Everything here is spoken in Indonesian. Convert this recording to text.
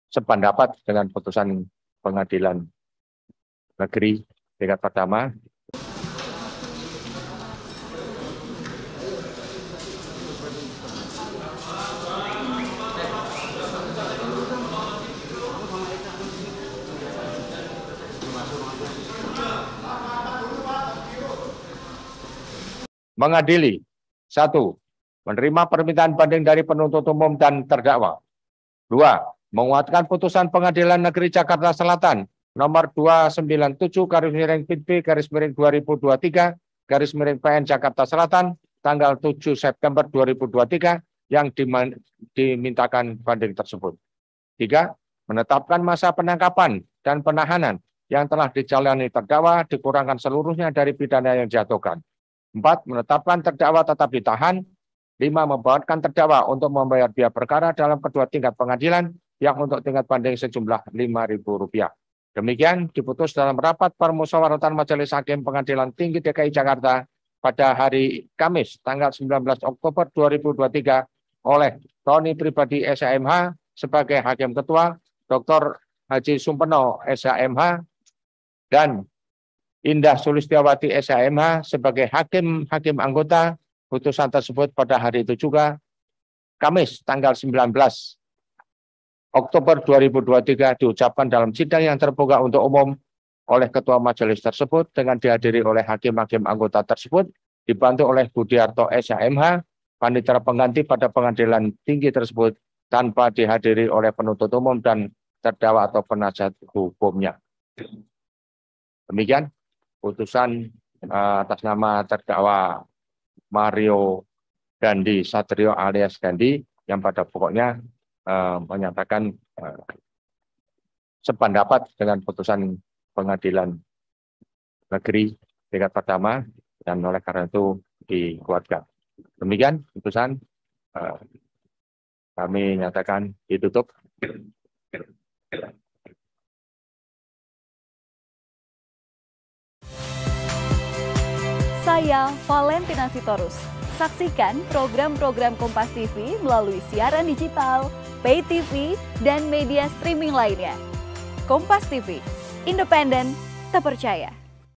sependapat dengan putusan Pengadilan Negeri tingkat pertama. Mengadili. 1. Menerima permintaan banding dari penuntut umum dan terdakwa. 2. Menguatkan putusan Pengadilan Negeri Jakarta Selatan nomor 297/PB/2023/PN Jakarta Selatan tanggal 7 September 2023 yang dimintakan banding tersebut. 3. Menetapkan masa penangkapan dan penahanan yang telah dijalani terdakwa dikurangkan seluruhnya dari pidana yang dijatuhkan. 4. Menetapkan terdakwa tetap ditahan. 5. Membawakan terdakwa untuk membayar biaya perkara dalam kedua tingkat pengadilan yang untuk tingkat banding sejumlah Rp5.000. Demikian diputus dalam rapat permusyawaratan Majelis Hakim Pengadilan Tinggi DKI Jakarta pada hari Kamis tanggal 19 Oktober 2023 oleh Roni Pribadi SHMH sebagai Hakim Ketua, Dr. Haji Sumpeno SHMH, dan Indah Sulistiawati SHMH sebagai hakim anggota. Putusan tersebut pada hari itu juga Kamis tanggal 19 Oktober 2023 diucapkan dalam sidang yang terbuka untuk umum oleh Ketua Majelis tersebut dengan dihadiri oleh hakim-hakim anggota tersebut, dibantu oleh Budiarto SHMH, panitera pengganti pada pengadilan tinggi tersebut, tanpa dihadiri oleh penuntut umum dan terdakwa atau penasihat hukumnya. Demikian putusan atas nama terdakwa Mario Dandi Satrio alias Dandi yang pada pokoknya menyatakan sependapat dengan putusan Pengadilan Negeri tingkat pertama dan oleh karena itu dikuatkan. Demikian putusan kami nyatakan ditutup. Saya Valentina Sitorus. Saksikan program-program Kompas TV melalui siaran digital, pay TV, dan media streaming lainnya. Kompas TV, independen, terpercaya.